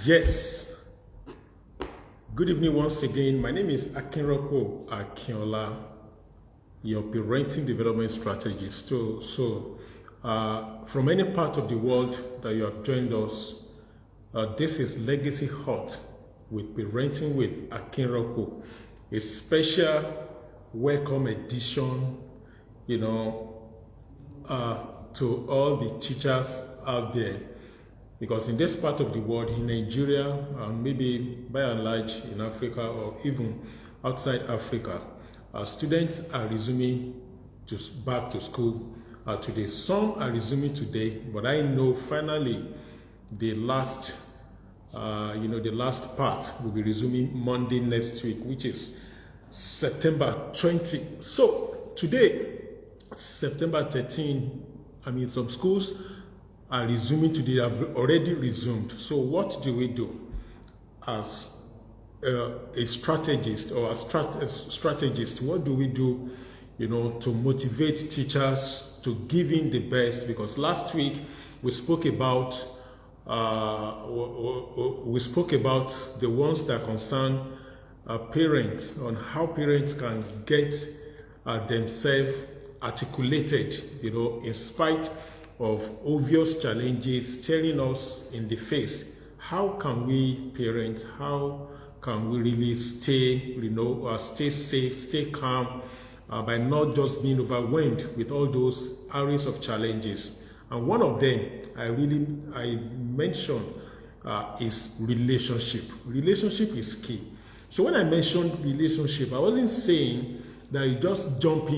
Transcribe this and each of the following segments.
Yes. Good evening once again. My name is Akinropo Akinola, your parenting development strategist. From any part of the world that you have joined us, this is Legacy Hot with Parenting with Akinropo, a special welcome edition, to all the teachers out there. Because in this part of the world, in Nigeria, maybe by and large in Africa or even outside Africa, students are resuming back to school today. Some are resuming today, but I know finally the last part will be resuming Monday next week, which is September 20. So today, September 13, some schools are resuming today, have already resumed. So what do we do as a strategist or a strategist? What do we do, to motivate teachers to give in the best? Because last week we spoke about the ones that concern parents, on how parents can get themselves articulated, in spite of obvious challenges staring us in the face. How can we parents, how can we really stay safe, stay calm, by not just being overwhelmed with all those areas of challenges? And one of them I mentioned is relationship. Relationship is key. So when I mentioned relationship, I wasn't saying that you just jump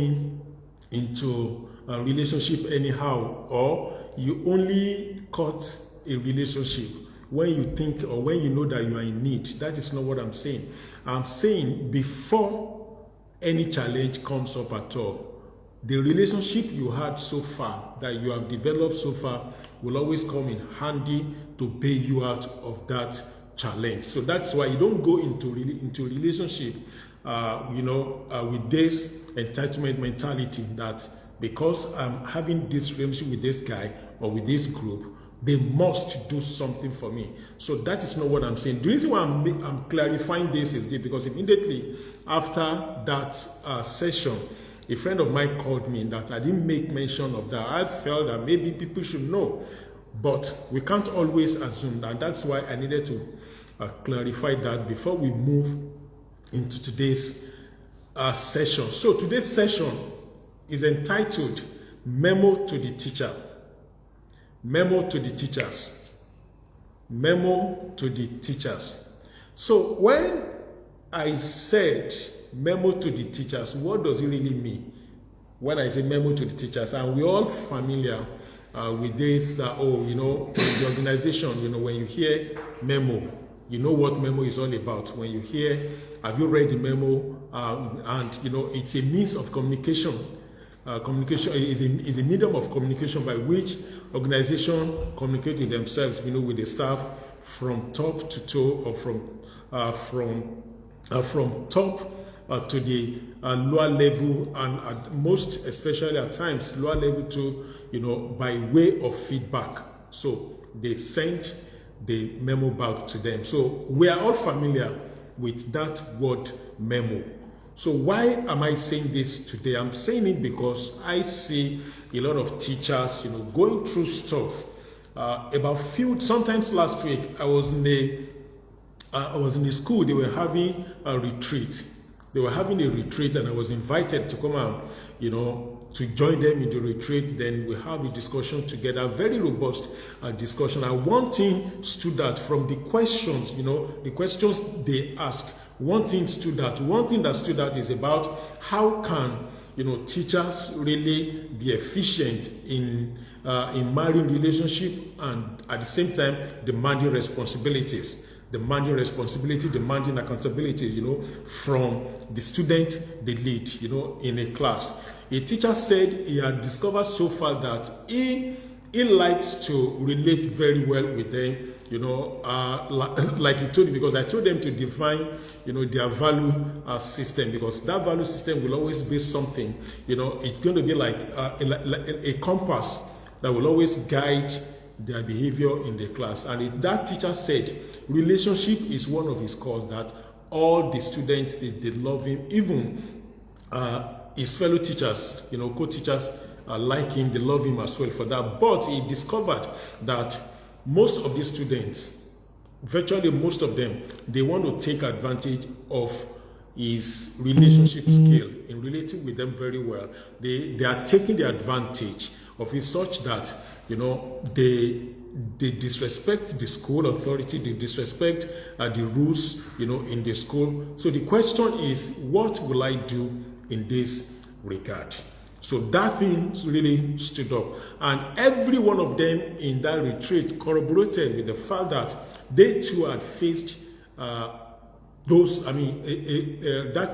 into a relationship anyhow, or you only cut a relationship when you think or when you know that you are in need. That is not what I'm saying. I'm saying before any challenge comes up at all, the relationship you had so far, that you have developed so far, will always come in handy to bail you out of that challenge. So that's why you don't go into relationship with this entitlement mentality that because I'm having this relationship with this guy or with this group, they must do something for me. So that is not what I'm saying. The reason why I'm clarifying this is because immediately after that session, a friend of mine called me that I didn't make mention of that. I felt that maybe people should know, but we can't always assume, and that's why I needed to clarify that before we move into today's session. So today's session is entitled Memo to the Teacher. Memo to the Teachers. Memo to the Teachers. So when I said memo to the teachers, what does it really mean when I say memo to the teachers? And we're all familiar with this, in the organization, when you hear memo, you know what memo is all about. When you hear, have you read the memo? It's a means of communication. Communication is a medium of communication by which organization communicate with themselves, with the staff from top to toe, or from top to the lower level, and most especially at times lower level to, by way of feedback. So they send the memo back to them. So we are all familiar with that word memo. So why am I saying this today? I'm saying it because I see a lot of teachers, going through stuff. Sometimes last week I was in a school. They were having a retreat. And I was invited to come out, to join them in the retreat. Then we have a discussion together, very robust discussion. And one thing stood out from the questions, the questions they asked. One thing that stood out is about how can teachers really be efficient in marrying relationship and at the same time demanding responsibility, demanding accountability, from the student they lead, in a class. A teacher said he had discovered so far that he likes to relate very well with them, like he told me, because I told them to define, their value system, because that value system will always be something, it's going to be like a compass that will always guide their behavior in the class. And that teacher said relationship is one of his cause, that all the students, they love him. Even his fellow teachers, co-teachers like him, they love him as well for that. But he discovered that most of these students, virtually most of them, they want to take advantage of his relationship skill in relating with them very well. They are taking the advantage of it such that, they disrespect the school authority, they disrespect the rules, in the school. So the question is, what will I do in this regard? So that thing really stood up. And every one of them in that retreat corroborated with the fact that they too had faced that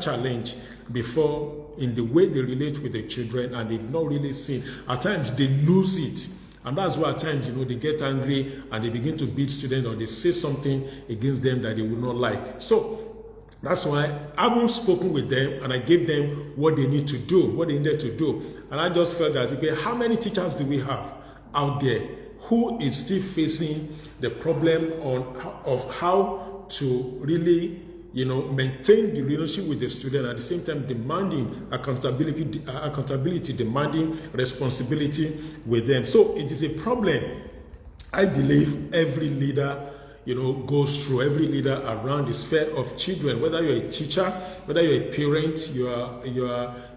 challenge before in the way they relate with the children, and they've not really seen. At times they lose it. And that's why at times, they get angry and they begin to beat students, or they say something against them that they would not like. So that's why I haven't spoken with them, and I gave them what they need to do, what they needed to do. And I just felt that, okay, how many teachers do we have out there who is still facing the problem of how to really, maintain the relationship with the student, at the same time demanding accountability, demanding responsibility with them. So it is a problem I believe every leader goes through, every leader around the sphere of children, whether you're a teacher, whether you're a parent,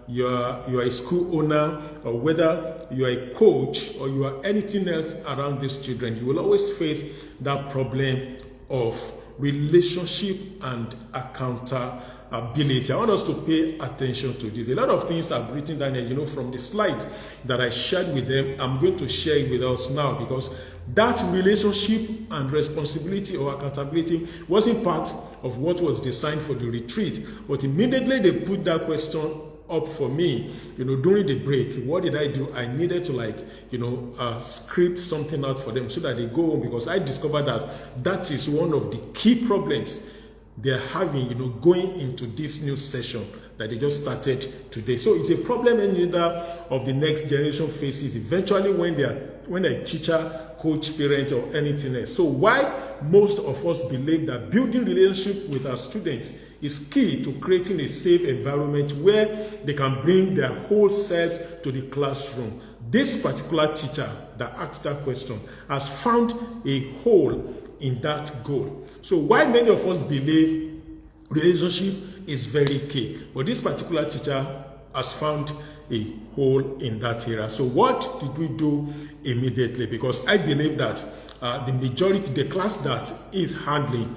you're a school owner, or whether you're a coach, or you are anything else around these children, you will always face that problem of relationship and accountability. I want us to pay attention to this. A lot of things I've written down here, from the slide that I shared with them, I'm going to share it with us now, because that relationship and responsibility or accountability wasn't part of what was designed for the retreat. But immediately they put that question up for me, during the break. What did I do? I needed to script something out for them so that they go home, because I discovered that is one of the key problems they're having, going into this new session that they just started today. So it's a problem any leader of the next generation faces eventually when they're a teacher, coach, parent, or anything else. So why most of us believe that building relationship with our students is key to creating a safe environment where they can bring their whole selves to the classroom. This particular teacher that asked that question has found a hole in that goal. So why many of us believe relationship is very key, but this particular teacher has found a hole in that area. So what did we do immediately? Because I believe that the class that is handling,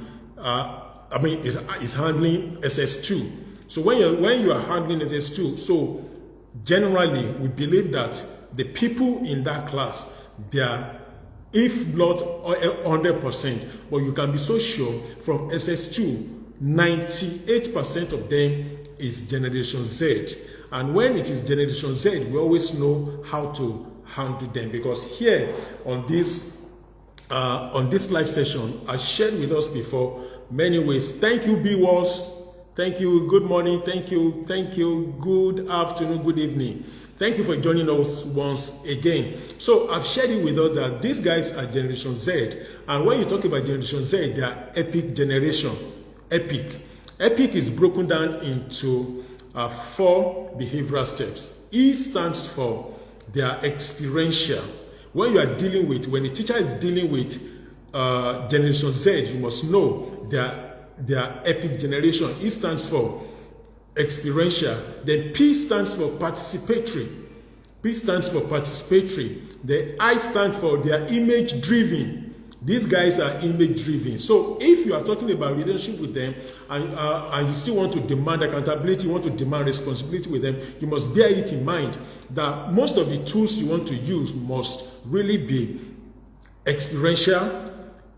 is handling SS2. So when you are handling SS2, so generally we believe that the people in that class, they are, if not 100%, but you can be so sure from SS2, 98% of them is Generation Z. And when it is Generation Z, we always know how to handle them, because here on this live session, I shared with us before many ways. Thank you, B-Walls. Thank you. Good morning. Thank you. Good afternoon. Good evening. Thank you for joining us once again. So I've shared it with us that these guys are Generation Z. And when you talk about Generation Z, they are epic generation. Epic is broken down into 4 behavioral steps. E stands for their experiential. When a teacher is dealing with Generation Z, you must know their epic generation. E stands for experiential. Then P stands for participatory. The I stand for their image driven. These guys are image driven. So if you are talking about relationship with them and you still want to demand accountability, you want to demand responsibility with them, you must bear it in mind that most of the tools you want to use must really be experiential,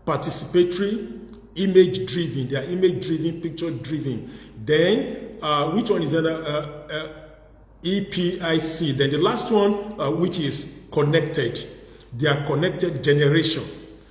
participatory, image driven. They are image driven, picture driven. Then which one is EPIC? Then the last one, which is connected. They are connected generation.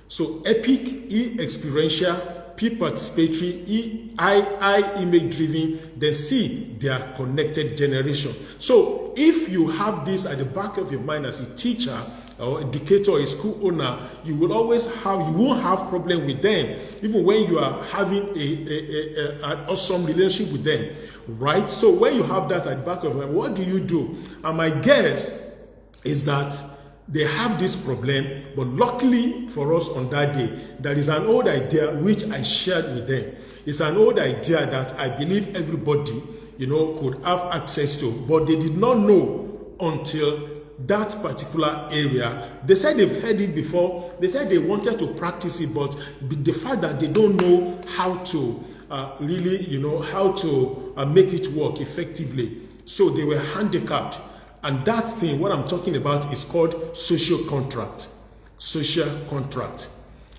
So epic, E experiential, P participatory, E I image driven, then C they are connected generation. So if you have this at the back of your mind as a teacher, or educator, a school owner, you won't have problem with them, even when you are having an awesome relationship with them, right? So when you have that at the back of your mind, what do you do? And my guess is that they have this problem, but luckily for us on that day, there is an old idea which I shared with them. It's an old idea that I believe everybody, could have access to, but they did not know until that particular area. They said they've heard it before. They said they wanted to practice it, but the fact that they don't know how to how to make it work effectively. So they were handicapped. And that thing, what I'm talking about, is called social contract. Social contract.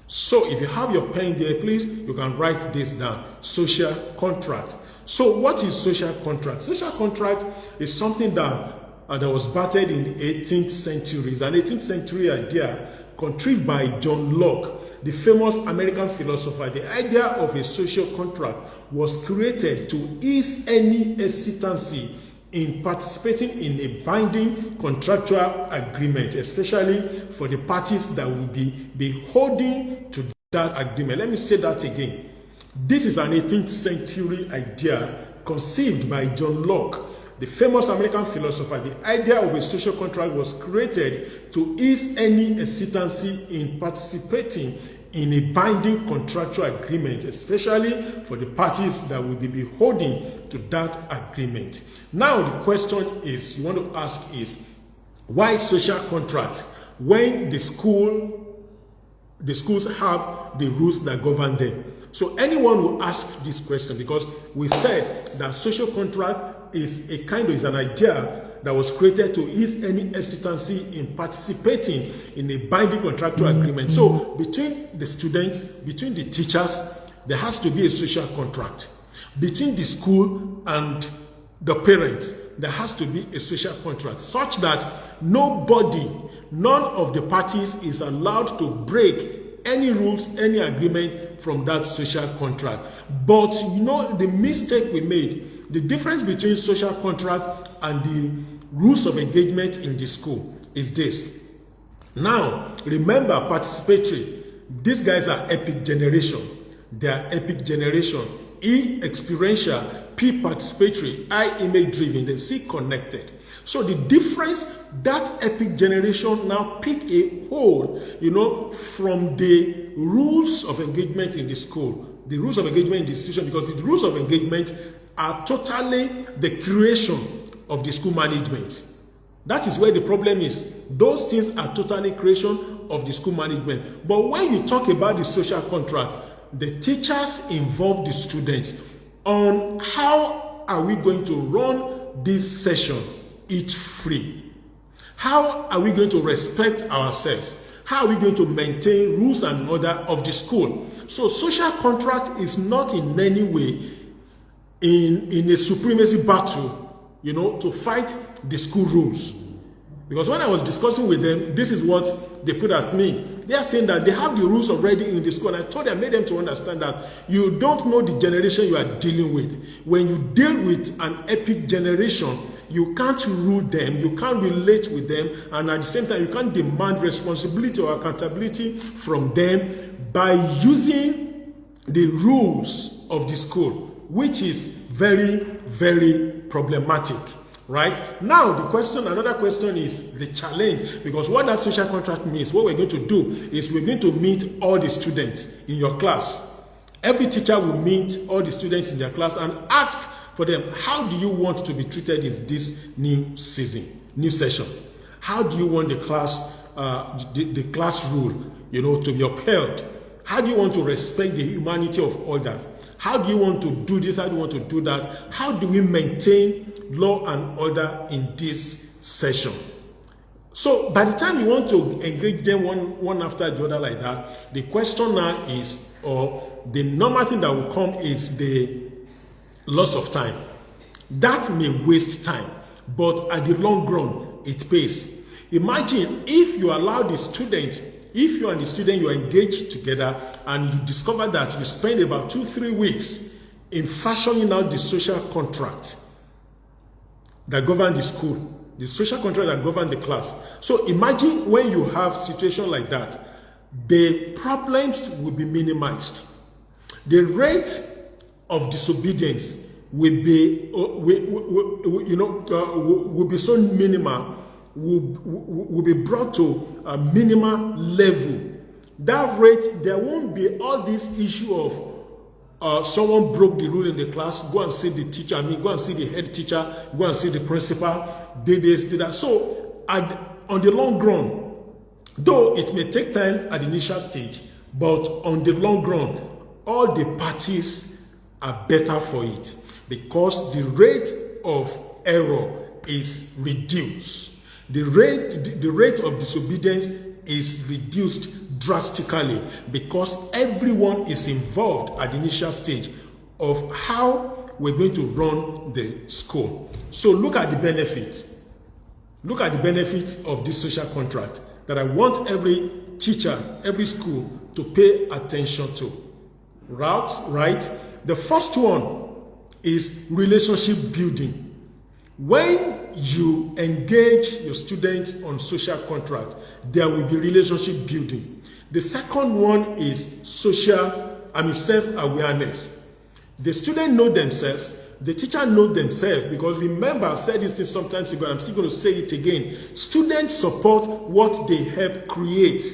So if you have your pen there, please, you can write this down. Social contract. So what is social contract? Social contract is something that was battered in the 18th century. It's an 18th century idea conceived by John Locke, the famous American philosopher. The idea of a social contract was created to ease any hesitancy in participating in a binding contractual agreement, especially for the parties that will be holding to that agreement. Let me say that again. This is an 18th century idea conceived by John Locke, the famous American philosopher. The idea of a social contract was created to ease any hesitancy in participating in a binding contractual agreement, especially for the parties that will be holding to that agreement. Now the question is, you want to ask is, why social contract when the schools have the rules that govern them? So anyone will ask this question, because we said that social contract is an idea that was created to ease any hesitancy in participating in a binding contractual agreement. So between the students, between the teachers, there has to be a social contract. Between the school and the parents, there has to be a social contract, such that none of the parties is allowed to break any rules, any agreement from that social contract. But the mistake we made, the difference between social contract and the rules of engagement in the school is this. Now, remember, participatory. These guys are epic generation. They are epic generation. E, experiential. P, participatory. I, image driven. Then C, connected. So the difference, that epic generation now pick a hold, from the rules of engagement in the school, the rules of engagement in the institution, because the rules of engagement are totally the creation of the school management. That is where the problem is. Those things are totally creation of the school management. But when you talk about the social contract, the teachers involve the students on how are we going to run this session each free. How are we going to respect ourselves? How are we going to maintain rules and order of the school? So social contract is not in any way in a supremacy battle, to fight the school rules. Because when I was discussing with them, this is what they put at me. They are saying that they have the rules already in the school. And I told them, I made them to understand that you don't know the generation you are dealing with. When you deal with an epic generation, you can't rule them, you can't relate with them, and at the same time, you can't demand responsibility or accountability from them by using the rules of the school, which is very, very problematic. Right? Now, another question is the challenge, because what that social contract means, what we're going to do is we're going to meet all the students in your class. Every teacher will meet all the students in their class and ask for them, how do you want to be treated in this new session? How do you want the class rule, to be upheld? How do you want to respect the humanity of others? How do you want to do this? How do you want to do that? How do we maintain law and order in this session? So by the time you want to engage them one after the other like that, the question now is, or the normal thing that will come is the loss of time. That may waste time, but at the long run, it pays. Imagine if you allow the students, if you and the student, you engage together and you discover that you spend about 2-3 weeks in fashioning out the social contract that govern the school. The social contract that governs the class. So imagine when you have situation like that, the problems will be minimized. The rate of disobedience will be, will be so minimal, will be brought to a minimal level. That rate, there won't be all this issue of someone broke the rule in the class, go and see the teacher, go and see the head teacher, go and see the principal, did this, did that. So on the long run, though it may take time at the initial stage, but on the long run, all the parties are better for it because the rate of error is reduced. The rate of disobedience is reduced drastically because everyone is involved at the initial stage of how we're going to run the school. So look at the benefits. Look at the benefits of this social contract that I want every teacher, every school to pay attention to. Right? The first one is relationship building. When you engage your students on social contract, there will be relationship building. The second one is self-awareness. The student know themselves, the teacher know themselves, because remember, I've said this thing sometimes ago, and I'm still going to say it again. Students support what they help create.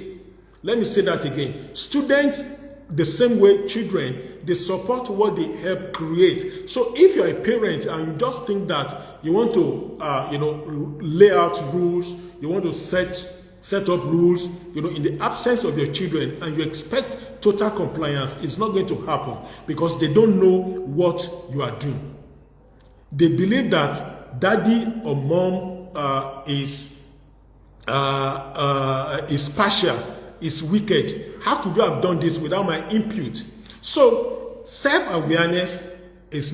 Let me say that again. Students, the same way children, they support what they help create. So if you're a parent and you just think that you want to, lay out rules, you want to set up rules, in the absence of your children, and you expect total compliance, it's not going to happen because they don't know what you are doing. They believe that daddy or mom is partial, is wicked. How could you have done this without my input? So self-awareness that's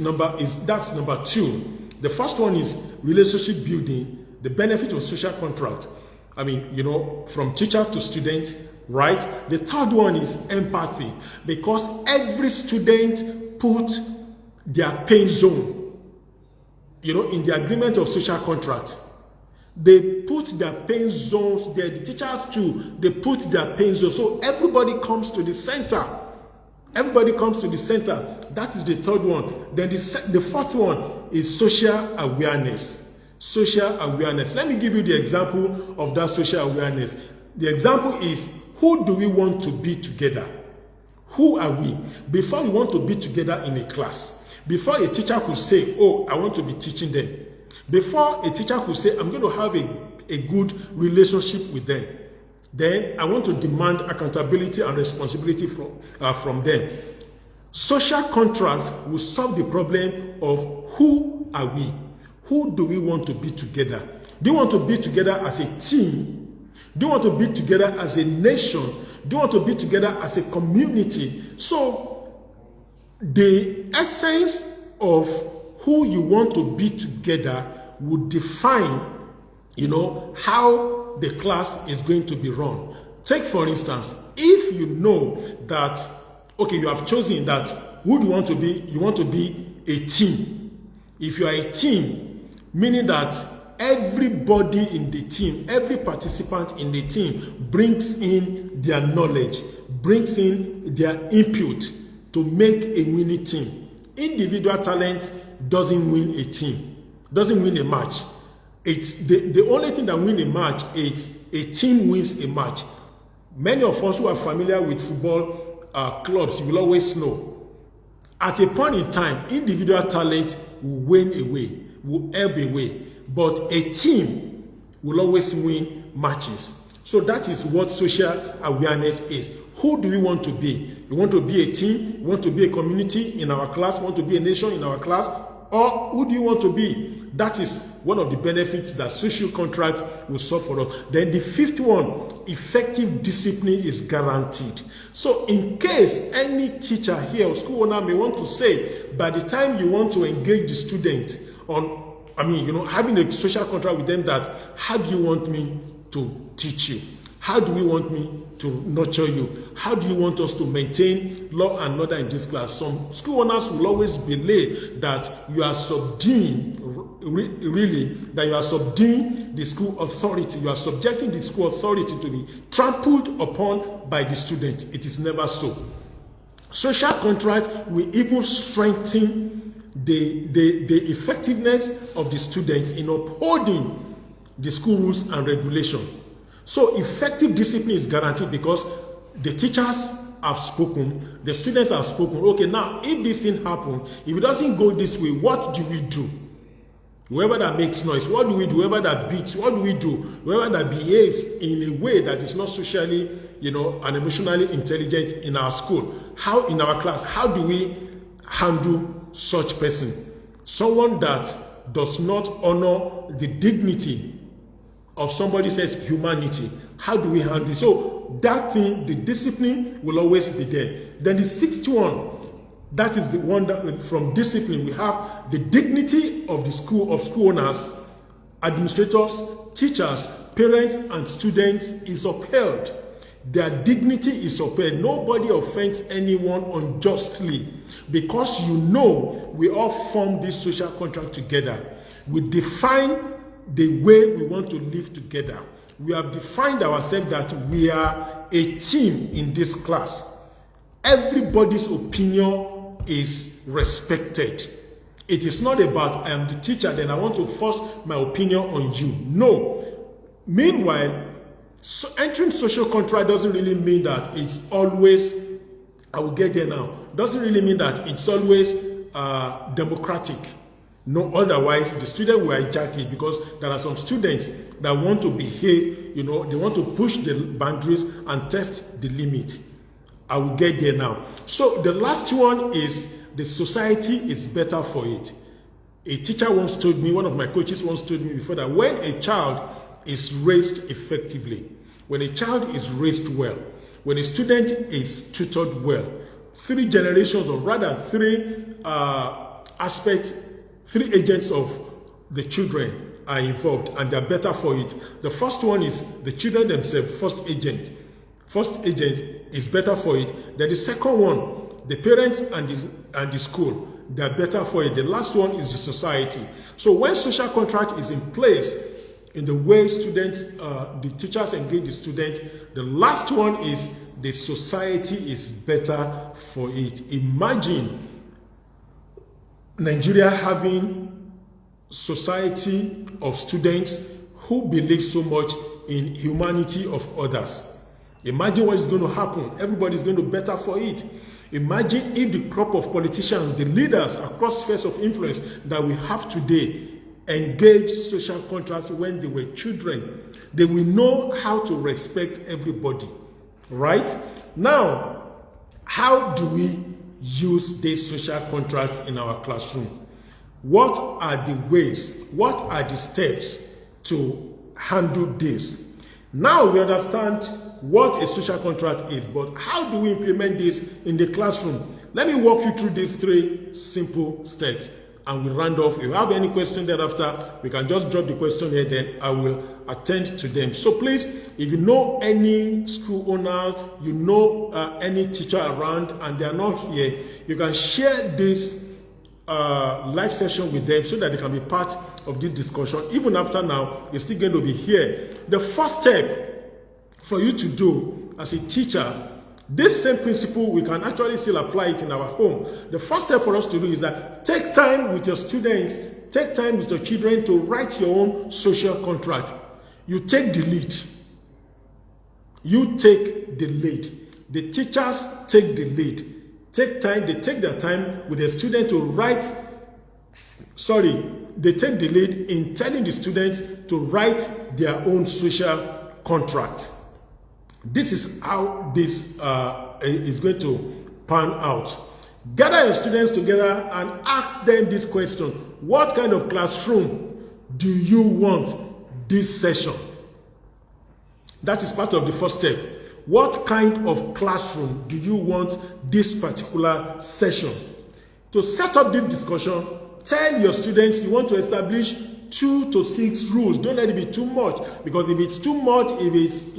number two. The first one is relationship building, the benefit of social contract. From teacher to student, right? The third one is empathy, because every student put their pain zone, in the agreement of social contract. They put their pain zones there. The teachers too, they put their pain zones. So everybody comes to the center. Everybody comes to the center. That is the third one. Then the fourth one is social awareness. Social awareness. Let me give you the example of that social awareness. The example is, who do we want to be together? Who are we? Before we want to be together in a class, before a teacher could say, oh, I want to be teaching them, before a teacher could say, I'm going to have a good relationship with them, then I want to demand accountability and responsibility from them. Social contract will solve the problem of who are we? Who do we want to be together? Do you want to be together as a team? Do you want to be together as a nation? Do you want to be together as a community? So the essence of who you want to be together would define, how the class is going to be run. Take, for instance, if you know that, okay, you have chosen that who do you want to be? You want to be a team. If you are a team, meaning that everybody in the team, every participant in the team brings in their knowledge, brings in their input to make a winning team. Individual talent doesn't win a team, doesn't win a match. It's the only thing that wins a match is a team wins a match. Many of us who are familiar with football clubs, you will always know, at a point in time, individual talent will wane away, will ebb away, but a team will always win matches. So that is what social awareness is. Who do we want to be? You want to be a team? You want to be a community in our class? You want to be a nation in our class? Or who do you want to be? That is one of the benefits that social contract will solve for us. Then the fifth one, effective discipline is guaranteed. So in case any teacher here or school owner may want to say, by the time you want to engage the student on, having a social contract with them, that how do you want me to teach you? How do we want me to nurture you? How do you want us to maintain law and order in this class? Some school owners will always believe that you are subduing, that you are subduing the school authority. You are subjecting the school authority to be trampled upon by the student. It is never so. Social contract will even strengthen the effectiveness of the students in upholding the school rules and regulation. So effective discipline is guaranteed because the teachers have spoken, the students have spoken. Okay, now if this thing happens, if it doesn't go this way, what do we do? Whoever that makes noise, what do we do? Whoever that beats, what do we do? Whoever that behaves in a way that is not socially, and emotionally intelligent in our school, how in our class, how do we handle such person? Someone that does not honor the dignity of somebody says humanity. How do we handle it? So that thing, the discipline will always be there. Then the sixth one, that is the one that from discipline we have the dignity of the school, of school owners, administrators, teachers, parents, and students is upheld. Their dignity is upheld. Nobody offends anyone unjustly, because we all form this social contract together. We define the way we want to live together. We have defined ourselves that we are a team in this class. Everybody's opinion is respected. It is not about I am the teacher, then I want to force my opinion on you. No. Meanwhile, entering social contract doesn't really mean that it's always, I will get there now, doesn't really mean that it's always democratic. No, otherwise the student will hijack it, because there are some students that want to behave, they want to push the boundaries and test the limit. I will get there now. So the last one is the society is better for it. A teacher once told me, one of my coaches once told me before, that when a child is raised effectively, when a child is raised well, when a student is tutored well, 3 generations, or rather 3 aspects, 3 agents of the children are involved, and they're better for it. The first one is the children themselves, first agent. First agent is better for it. Then the second one, the parents and the school, they're better for it. The last one is the society. So when social contract is in place, in the way students, the teachers engage the student, the last one is the society is better for it. Imagine Nigeria having society of students who believe so much in humanity of others. Imagine what is going to happen. Everybody is going to better for it. Imagine if the crop of politicians, the leaders across spheres of influence that we have today, engage social contracts when they were children. They will know how to respect everybody. Right? Now, how do we use these social contracts in our classroom? What are the ways? What are the steps to handle this? Now we understand what a social contract is, but how do we implement this in the classroom? Let me walk you through these 3 simple steps, and we'll round off. If you have any question thereafter, we can just drop the question here, then I will attend to them. So please, if you know any school owner, any teacher around, and they are not here, you can share this live session with them so that they can be part of this discussion. Even after now, you're still going to be here. The first step for you to do as a teacher, this same principle, we can actually still apply it in our home. The first step for us to do is that take time with your students, take time with your children to write your own social contract. You take the lead. You take the lead. The teachers take the lead. Take time, they take their time with the student to write, they take the lead in telling the students to write their own social contract. This is how this is going to pan out. Gather your students together and ask them this question: what kind of classroom do you want this session? That is part of the first step. What kind of classroom do you want this particular session? To set up this discussion, tell your students you want to establish 2 to 6 rules. Don't let it be too much, because if it's too much, if it's,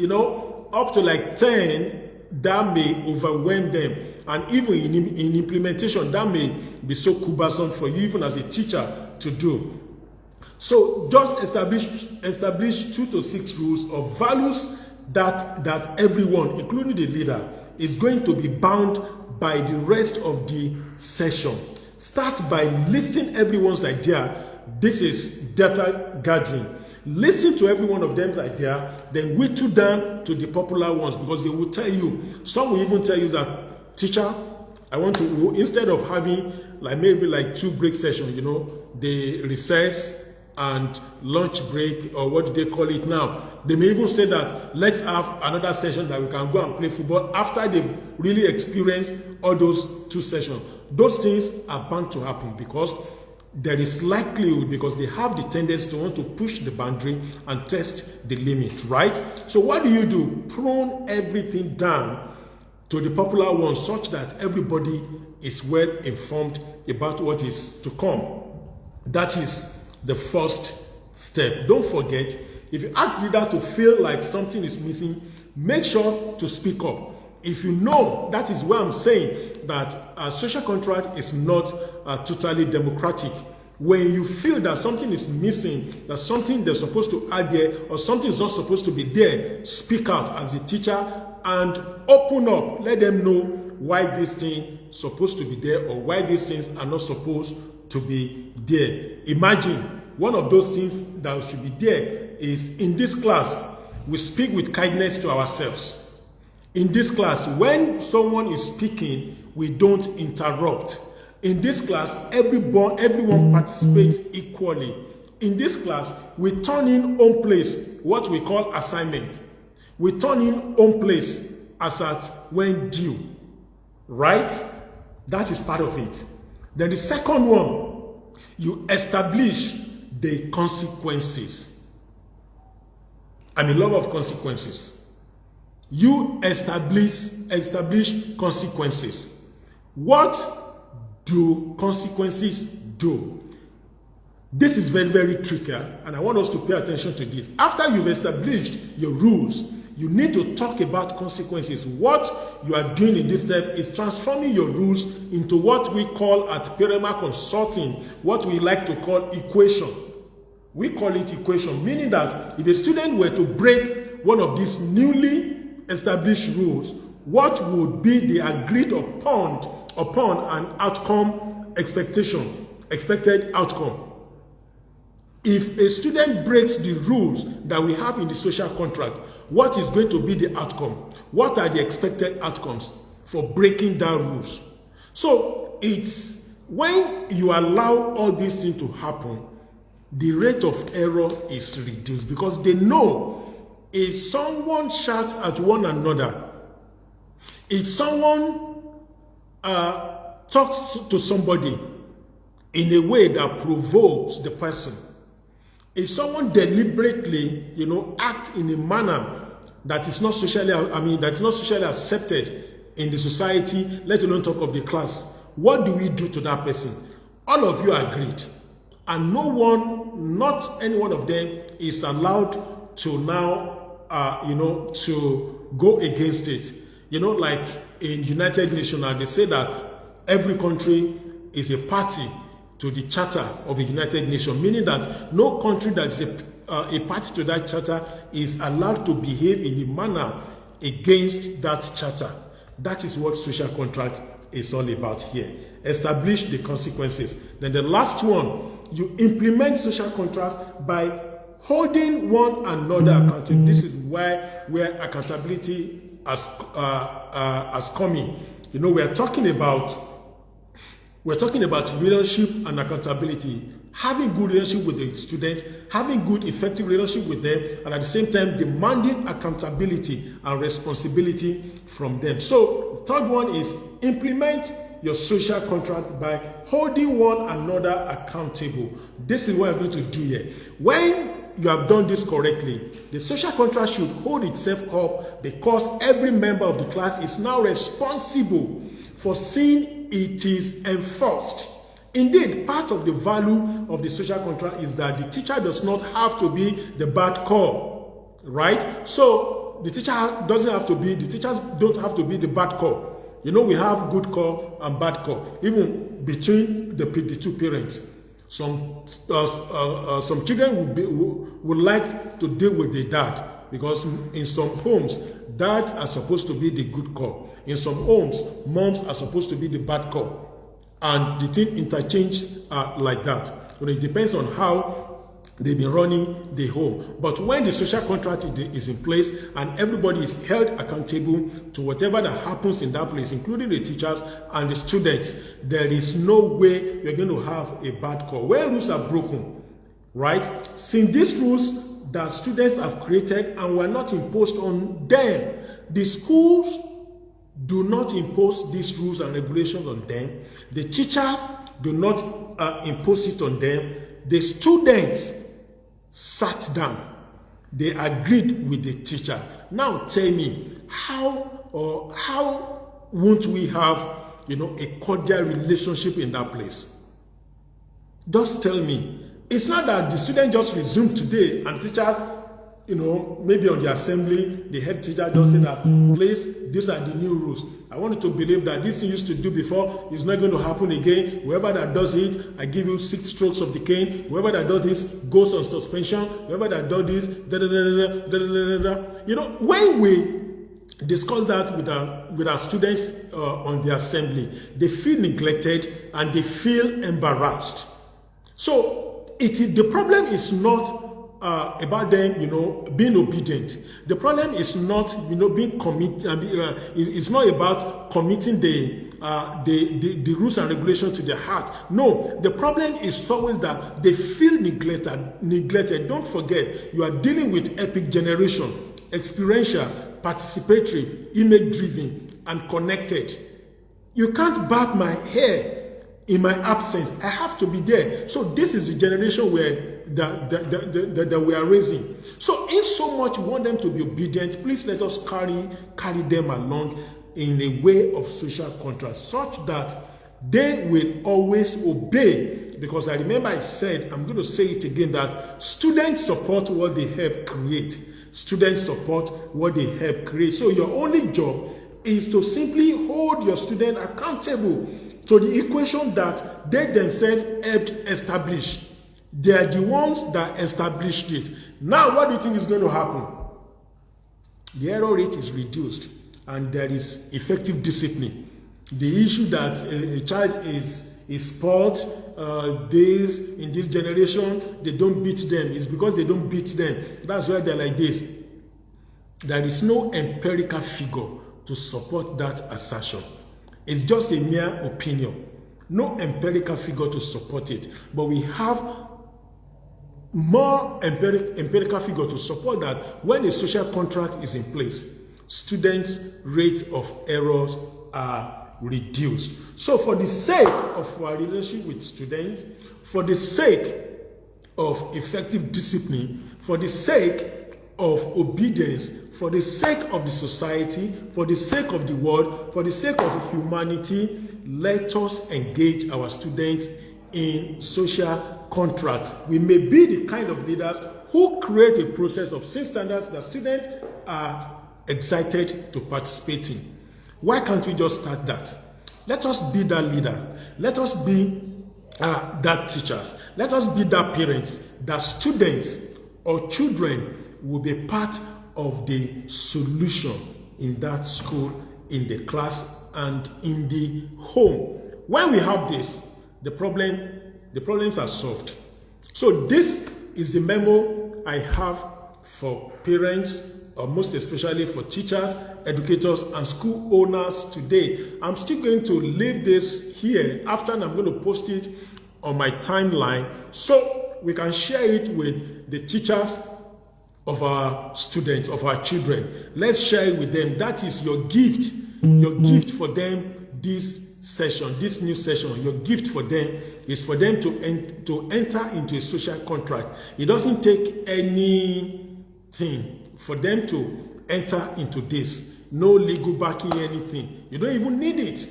up to like 10, that may overwhelm them. And even in implementation, that may be so cumbersome for you, even as a teacher, to do. So just establish 2 to 6 rules of values that everyone, including the leader, is going to be bound by the rest of the session. Start by listing everyone's idea. This is data gathering. Listen to every one of them's idea, then whittle down to the popular ones, because they will tell you, some will even tell you that, teacher, I want to, instead of having like maybe like 2 break sessions, you know, the recess and lunch break, or what do they call it now? They may even say that let's have another session that we can go and play football after they've really experienced all those 2 sessions. Those things are bound to happen because there is likelihood, because they have the tendency to want to push the boundary and test the limit, right? So what do? Prune everything down to the popular ones such that everybody is well informed about what is to come. That is the first step. Don't forget, if you ask the leader to feel like something is missing, make sure to speak up. If you know, that is why I'm saying that a social contract is not totally democratic. When you feel that something is missing, that something they're supposed to add there, or something is not supposed to be there, speak out as a teacher and open up. Let them know why this thing is supposed to be there, or why these things are not supposed to be there. Imagine one of those things that should be there is, in this class, we speak with kindness to ourselves. In this class, when someone is speaking, we don't interrupt. In this class, everyone participates equally. In this class, we turn in own place, what we call assignment. We turn in own place as at when due. Right? That is part of it. Then the second one, you establish the consequences. I'm in love of consequences. You establish consequences. What do consequences do? This is very, very tricky, and I want us to pay attention to this. After you've established your rules, you need to talk about consequences. What you are doing in this step is transforming your rules into what we call at Pyramid Consulting, what we like to call equation. We call it equation, meaning that if a student were to break one of these newly established rules, what would be the agreed upon an outcome expected outcome? If a student breaks the rules that we have in the social contract, what is going to be the outcome? What are the expected outcomes for breaking down rules? So it's when you allow all these things to happen, the rate of error is reduced, because they know if someone shouts at one another, if someone talks to somebody in a way that provokes the person, if someone deliberately, acts in a manner that is not socially, accepted in the society, let alone talk of the class, what do we do to that person? All of you agreed, and no one, not any one of them, is allowed to now to go against it. Like in United Nations, they say that every country is a party to the Charter of the United Nations, meaning that no country that is a party to that charter is allowed to behave in a manner against that charter. That is what social contract is all about here. Establish the consequences. Then the last one, you implement social contracts by holding one another accountable. This is where accountability has come in. We're talking about relationship and accountability. Having good relationship with the student, having good effective relationship with them, and at the same time demanding accountability and responsibility from them. So the third one is implement your social contract by holding one another accountable. This is what I'm going to do here. When you have done this correctly, the social contract should hold itself up, because every member of the class is now responsible for seeing it is enforced. Indeed, part of the value of the social contract is that the teacher does not have to be the bad call, right? So the teachers don't have to be the bad cop. We have good cop and bad cop, even between the two parents. Some children would like to deal with the dad, because in some homes, dads are supposed to be the good cop. In some homes, moms are supposed to be the bad cop. And the thing interchange like that. It depends on how they've been running the home. But when the social contract is in place and everybody is held accountable to whatever that happens in that place, including the teachers and the students, there is no way you're going to have a bad call. When rules are broken, right? Since these rules that students have created and were not imposed on them, the schools do not impose these rules and regulations on them. The teachers do not impose it on them. The students sat down. They agreed with the teacher. Now tell me, how won't we have, a cordial relationship in that place? Just tell me. It's not that the student just resumed today and teachers, maybe on the assembly, the head teacher just said that, please, these are the new rules. I want you to believe that this thing used to do before is not going to happen again. Whoever that does it, I give you 6 strokes of the cane. Whoever that does this goes on suspension. Whoever that does this, when we discuss that with our students on the assembly, they feel neglected and they feel embarrassed. So the problem is not about them, being obedient. The problem is not, being committed. It's not about committing the rules and regulations to their heart. No, the problem is always that they feel neglected. Don't forget, you are dealing with epic generation, experiential, participatory, image-driven, and connected. You can't barb my hair in my absence. I have to be there. So this is the generation that we are raising. So in so much we want them to be obedient, please let us carry them along in a way of social contract, such that they will always obey. Because I remember I said, I'm going to say it again, that students support what they help create. Students support what they help create. So your only job is to simply hold your student accountable to the equation that they themselves helped establish. They are the ones that established it. Now, what do you think is going to happen? The error rate is reduced and there is effective discipline. The issue that a child is spoiled in this generation, they don't beat them, is because they don't beat them. That's why they're like this. There is no empirical figure to support that assertion. It's just a mere opinion. No empirical figure to support it. But we have more empirical figure to support that when a social contract is in place, students' rate of errors are reduced. So for the sake of our relationship with students, for the sake of effective discipline, for the sake of obedience, for the sake of the society, for the sake of the world, for the sake of humanity, let us engage our students in social contract. We may be the kind of leaders who create a process of set standards that students are excited to participate in. Why can't we just start that? Let us be that leader. Let us be that teachers. Let us be that parents, that students or children will be part of the solution in that school, in the class, and in the home. When we have this, the problems are solved. So this is the memo I have for parents, or most especially for teachers, educators, and school owners today. I'm still going to leave this here after, and I'm going to post it on my timeline so we can share it with the teachers of our students, of our children. Let's share it with them. That is your gift. Your gift for them this session, this new session. Your gift for them is for them to enter into a social contract. It doesn't take anything for them to enter into this. No legal backing, anything. You don't even need it.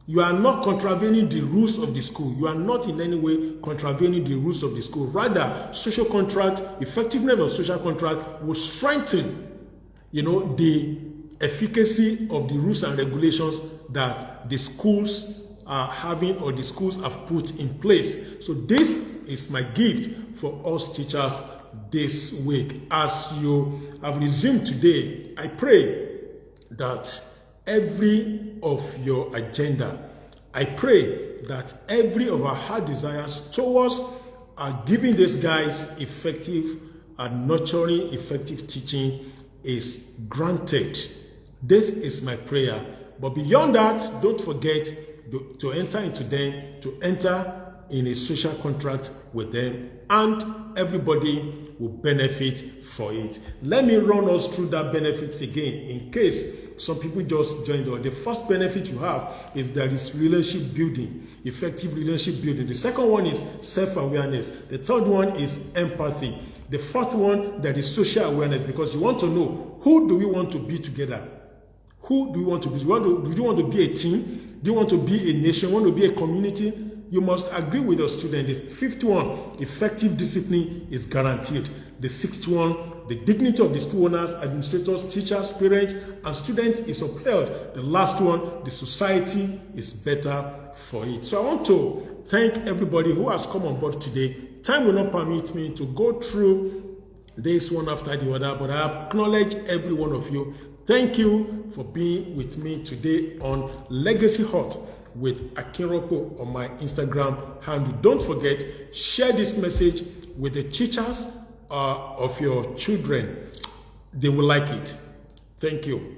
You are not contravening the rules of the school. You are not in any way contravening the rules of the school. Rather, social contract, effectiveness of social contract will strengthen, the efficacy of the rules and regulations that the schools are having or the schools have put in place. So this is my gift for us teachers this week. As you have resumed today, I pray that every of your agenda, I pray that every of our heart desires towards giving these guys effective and nurturing effective teaching is granted. This is my prayer. But beyond that, don't forget to enter into them, to enter in a social contract with them, and everybody will benefit for it. Let me run us through that benefits again in case some people just joined us. The first benefit you have is there is relationship building, effective relationship building. The second one is self-awareness. The third one is empathy. The fourth one, there is social awareness, because you want to know, who do we want to be together? Who do you want to be? Do you want to be a team? Do you want to be a nation? Want to be a community? You must agree with your student. The fifth one, effective discipline is guaranteed. The sixth one, the dignity of the school owners, administrators, teachers, parents, and students is upheld. The last one, the society is better for it. So I want to thank everybody who has come on board today. Time will not permit me to go through this one after the other, but I acknowledge every one of you. Thank you for being with me today on Legacy Hut with Akinropo on my Instagram handle. Don't forget, share this message with the teachers of your children. They will like it. Thank you.